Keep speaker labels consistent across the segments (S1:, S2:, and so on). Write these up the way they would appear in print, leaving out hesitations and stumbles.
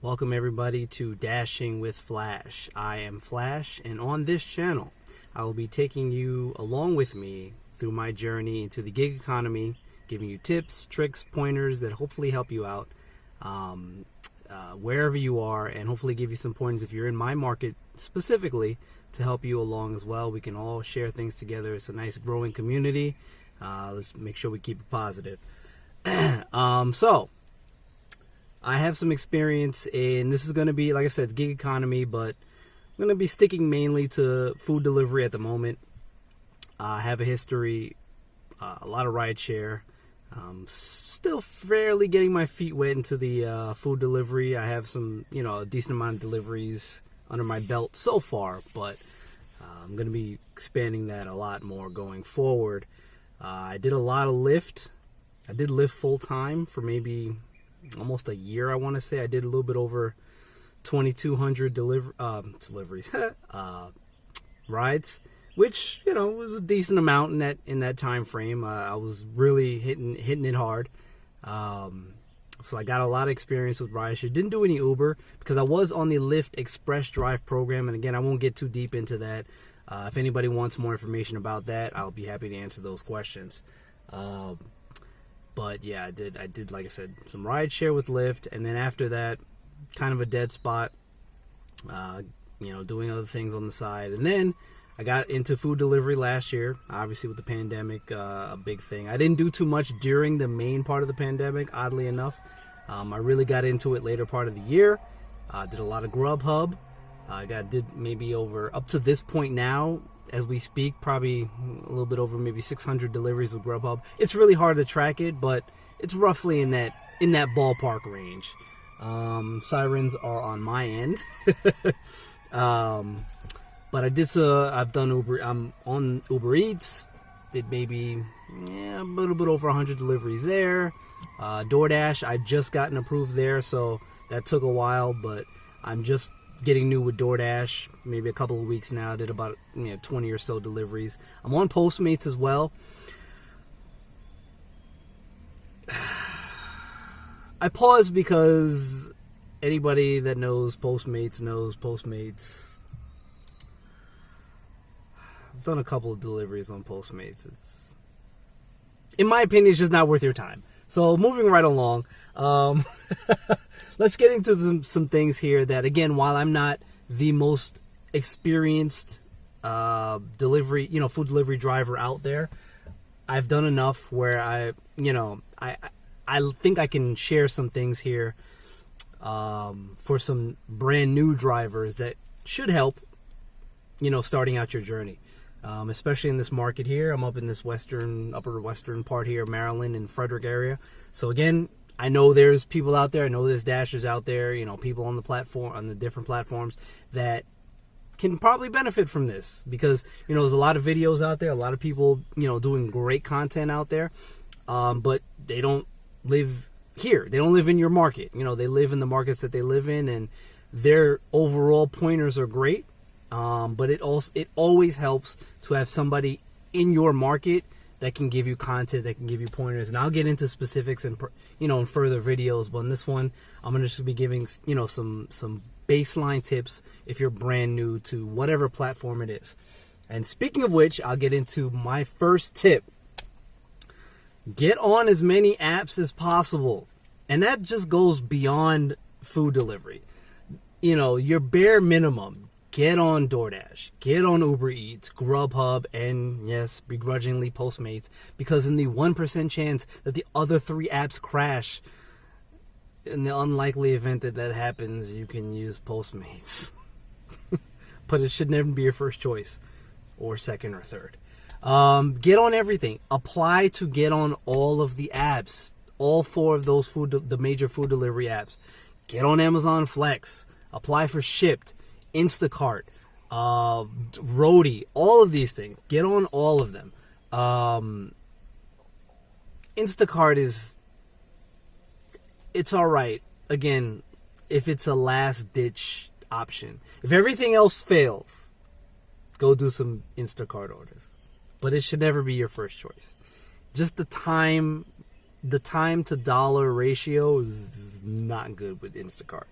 S1: Welcome everybody to Dashing with Flash. I am Flash, and on this channel I will be taking you along with me through my journey into the gig economy, giving you tips, tricks, pointers that hopefully help you out wherever you are, and hopefully give you some pointers if you're in my market specifically to help you along as well. We can all share things together. It's a nice growing community. Let's make sure we keep it positive. So I have some experience in, this is going to be, like I said, gig economy, but I'm going to be sticking mainly to food delivery at the moment. I have a history, a lot of rideshare. Still fairly getting my feet wet into the food delivery. I have some, a decent amount of deliveries under my belt so far, but I'm going to be expanding that a lot more going forward. I did a lot of Lyft. I did Lyft full time for maybe almost a year, I want to say. I did a little bit over 2,200 deliveries, rides, which was a decent amount in that time frame. I was really hitting it hard, so I got a lot of experience with rideshare. Didn't do any Uber because I was on the Lyft Express Drive program, and again, I won't get too deep into that. If anybody wants more information about that, I'll be happy to answer those questions. But yeah, I did, like I said, some rideshare with Lyft, and then after that, kind of a dead spot, doing other things on the side. And then I got into food delivery last year, obviously with the pandemic, a big thing. I didn't do too much during the main part of the pandemic, oddly enough. I really got into it later part of the year. Did a lot of Grub Hub. Did maybe over, up to this point now, as we speak, probably a little bit over maybe 600 deliveries with Grub Hub. It's really hard to track it, but it's roughly in that ballpark range. Sirens are on my end. But I've done Uber. I'm on Uber Eats. Did maybe a little bit over 100 deliveries there. Doordash, I just gotten approved there, so that took a while, but I'm just getting new with Doordash, maybe a couple of weeks now. I did about 20 or so deliveries. I'm on Postmates as well. I paused because anybody that knows Postmates knows Postmates. I've done a couple of deliveries on Postmates. It's, in my opinion, it's just not worth your time. So moving right along, let's get into some things here that, again, while I'm not the most experienced food delivery driver out there, I've done enough where I think I can share some things here for some brand new drivers that should help, starting out your journey. Especially in this market here. I'm up in this upper western part here, Maryland and Frederick area. So again, I know there's people out there. I know there's dashers out there. People on the different platforms that can probably benefit from this because there's a lot of videos out there, a lot of people doing great content out there, but they don't live here. They don't live in your market. They live in the markets that they live in, and their overall pointers are great. But it always helps to have somebody in your market that can give you content, that can give you pointers. And I'll get into specifics in further videos. But in this one, I'm going to just be giving some baseline tips if you're brand new to whatever platform it is. And speaking of which, I'll get into my first tip. Get on as many apps as possible, and that just goes beyond food delivery. Your bare minimum. Get on Doordash, get on Uber Eats, Grub Hub, and yes, begrudgingly Postmates, because in the 1% chance that the other 3 apps crash, in the unlikely event that happens, you can use Postmates. But it should never be your first choice, or second or third. Get on everything. Apply to get on all of the apps, all 4 of those the major food delivery apps. Get on Amazon Flex. Apply for Shipt, Instacart, Roadie, all of these things. Get on all of them. Instacart it's all right. Again, if it's a last ditch option. If everything else fails, go do some Instacart orders. But it should never be your first choice. Just the time to dollar ratio is not good with Instacart.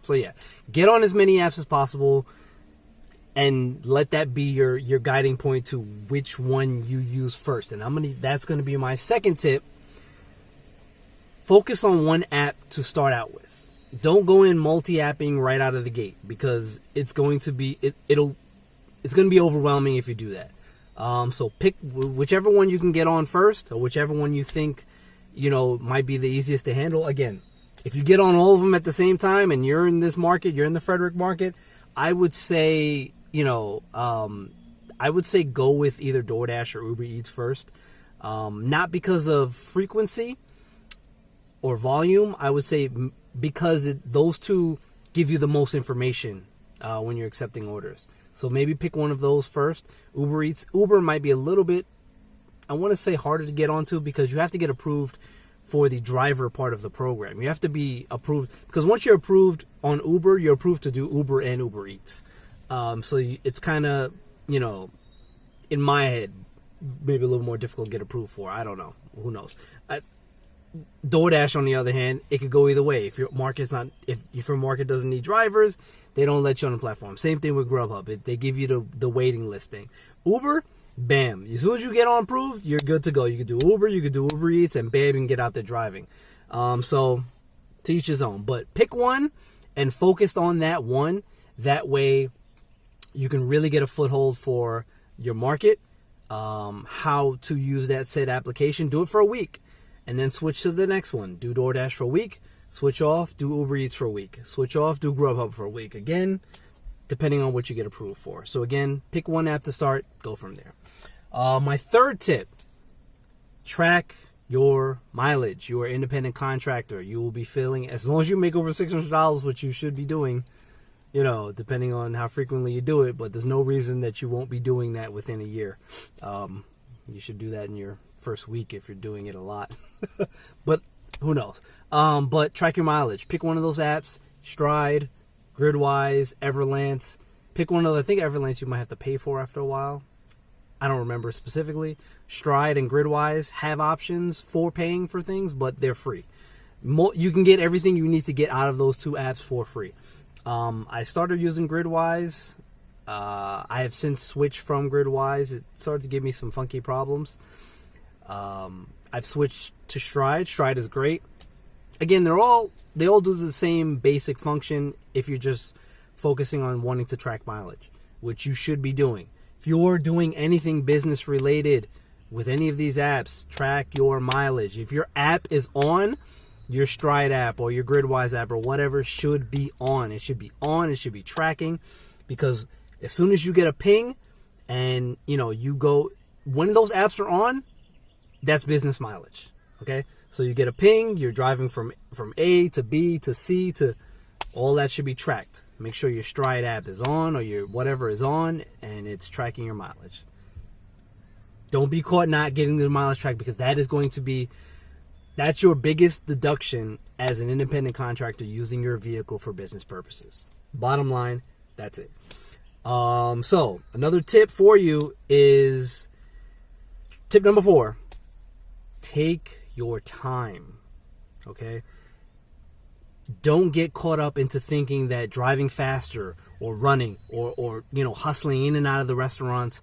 S1: So yeah, get on as many apps as possible, and let that be your guiding point to which one you use first. And that's gonna be my second tip. Focus on one app to start out with. Don't go in multi-apping right out of the gate, because it's going to be it's going to be overwhelming if you do that. So pick whichever one you can get on first, or whichever one you think might be the easiest to handle. Again, if you get on all of them at the same time and you're in this market, you're in the Frederick market, I would say go with either DoorDash or Uber Eats first. Not because of frequency or volume, I would say because those two give you the most information when you're accepting orders. So maybe pick one of those first. Uber might be a little bit, I want to say, harder to get onto, because you have to get approved for the driver part of the program. You have to be approved, because once you're approved on Uber, you're approved to do Uber and Uber Eats. It's kind of, in my head, maybe a little more difficult to get approved for. I don't know. Who knows? DoorDash, on the other hand, it could go either way. If your market doesn't need drivers, they don't let you on the platform. Same thing with Grub Hub. They give you the waiting listing. Uber, bam. As soon as you get on approved, you're good to go. You could do Uber, you could do Uber Eats, and bam, you can get out there driving. So to each his own. But pick one and focus on that one. That way you can really get a foothold for your market, how to use that said application. Do it for a week, and then switch to the next one. Do DoorDash for a week, switch off, do Uber Eats for a week, switch off, do Grubhub for a week. Again, depending on what you get approved for. So again, pick one app to start, go from there. My third tip, track your mileage. You are an independent contractor. You will be filling, as long as you make over $600, which you should be doing, depending on how frequently you do it, but there's no reason that you won't be doing that within a year. You should do that in your first week if you're doing it a lot. But who knows? But track your mileage. Pick one of those apps, Stride, Gridwise, Everlance. Pick one of those. I think Everlance you might have to pay for after a while. I don't remember specifically. Stride and Gridwise have options for paying for things, but they're free. You can get everything you need to get out of those two apps for free. I started using Gridwise. I have since switched from Gridwise. It started to give me some funky problems. I've switched to Stride. Stride is great. Again, they all do the same basic function if you're just focusing on wanting to track mileage, which you should be doing. If you're doing anything business related with any of these apps, track your mileage. If your app is on, your Stride app or your Gridwise app or whatever should be on. It should be on. It should be tracking, because as soon as you get a ping and you go, when those apps are on, that's business mileage. Okay, so you get a ping, you're driving from A to B to C to, all that should be tracked. Make sure your Stride app is on, or your whatever is on, and it's tracking your mileage. Don't be caught not getting the mileage track, because that's your biggest deduction as an independent contractor using your vehicle for business purposes. Bottom line, that's it. So another tip for you is tip number 4. Take your time. Okay? Don't get caught up into thinking that driving faster or running or hustling in and out of the restaurants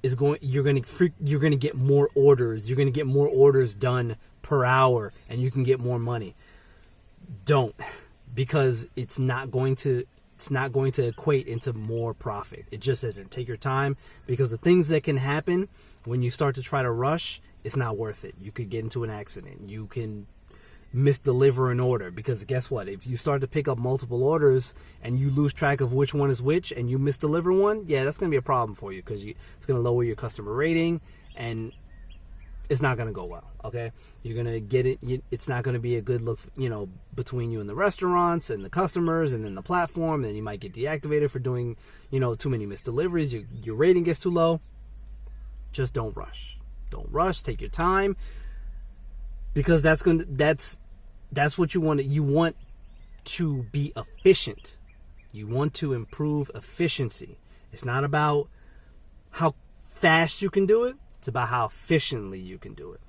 S1: you're going to get more orders. You're going to get more orders done per hour, and you can get more money. Don't, because it's not going to equate into more profit. It just isn't. Take your time, because the things that can happen when you start to try to rush, it's not worth it. You could get into an accident. You can misdeliver an order, because guess what? If you start to pick up multiple orders and you lose track of which one is which and you misdeliver one, yeah, that's going to be a problem for you, because it's going to lower your customer rating and it's not going to go well. Okay, you're going to get it. It's not going to be a good look, between you and the restaurants and the customers, and then the platform. And you might get deactivated for doing, too many misdeliveries. Your rating gets too low. Just don't rush. Don't rush. Take your time, because that's what you want. You want to be efficient. You want to improve efficiency. It's not about how fast you can do it. It's about how efficiently you can do it.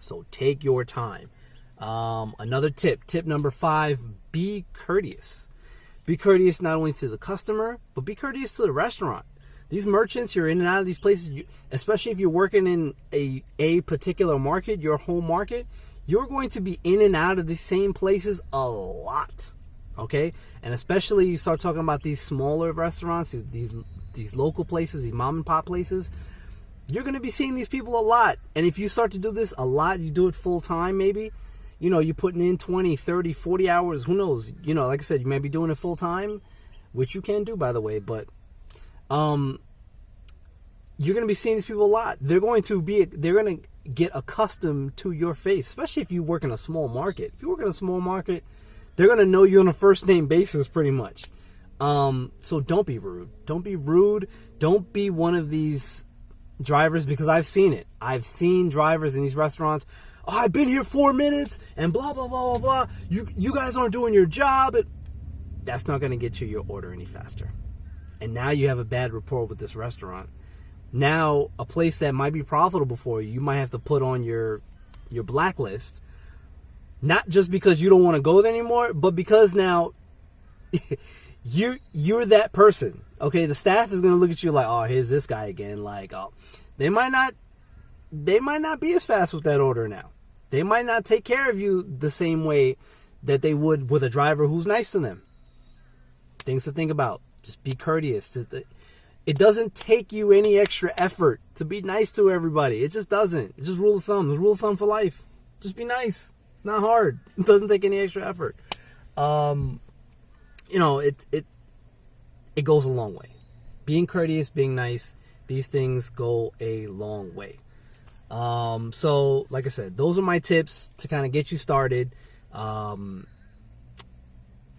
S1: So take your time. Another tip number 5, be courteous. Be courteous not only to the customer, but be courteous to the restaurant. These merchants, you're in and out of these places, especially if you're working in a particular market, your home market, you're going to be in and out of these same places a lot, okay? And especially you start talking about these smaller restaurants, these local places, these mom and pop places, you're going to be seeing these people a lot. And if you start to do this a lot, you do it full time maybe, you know, you're putting in 20, 30, 40 hours, who knows? You know, like I said, you may be doing it full time, which you can do, by the way, but you're going to be seeing these people a lot. They're going to get accustomed to your face, especially if you work in a small market. If you work in a small market, they're going to know you on a first name basis pretty much. So don't be rude. Don't be rude. Don't be one of these drivers, because I've seen it. I've seen drivers in these restaurants. Oh, I've been here 4 minutes and blah, blah, blah, blah, blah. You guys aren't doing your job. That's not going to get you your order any faster. And now you have a bad rapport with this restaurant. Now, a place that might be profitable for you, you might have to put on your blacklist. Not just because you don't want to go there anymore, but because now you're that person. Okay, the staff is going to look at you like, oh, here's this guy again. Like, oh, they might not be as fast with that order now. They might not take care of you the same way that they would with a driver who's nice to them. Things to think about. Just be courteous. It doesn't take you any extra effort to be nice to everybody. It just doesn't. It's just rule of thumb. It's rule of thumb for life. Just be nice. It's not hard. It doesn't take any extra effort. You know, it goes a long way. Being courteous, being nice, these things go a long way. So, like I said, those are my tips to kind of get you started.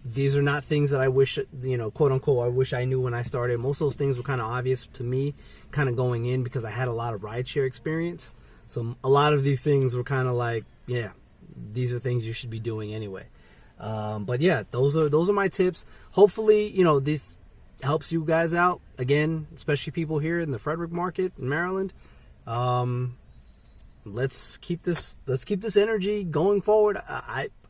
S1: These are not things that I wish, you know, quote unquote, I wish I knew when I started. Most of those things were kind of obvious to me kind of going in because I had a lot of rideshare experience. So a lot of these things were kind of like, yeah, these are things you should be doing anyway. But yeah, those are my tips. Hopefully, you know, this helps you guys out. Again, especially people here in the Frederick market in Maryland. Let's keep this energy going forward.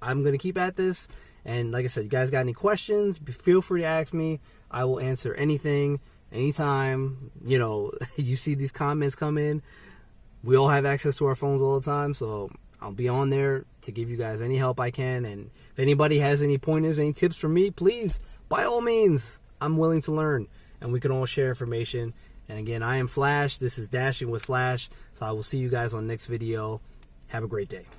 S1: I'm going to keep at this. And like I said, you guys got any questions, feel free to ask me. I will answer anything, anytime. You know, you see these comments come in. We all have access to our phones all the time, so I'll be on there to give you guys any help I can. And if anybody has any pointers, any tips for me, please, by all means, I'm willing to learn. And we can all share information. And again, I am Flash. This is Dashing with Flash. So I will see you guys on the next video. Have a great day.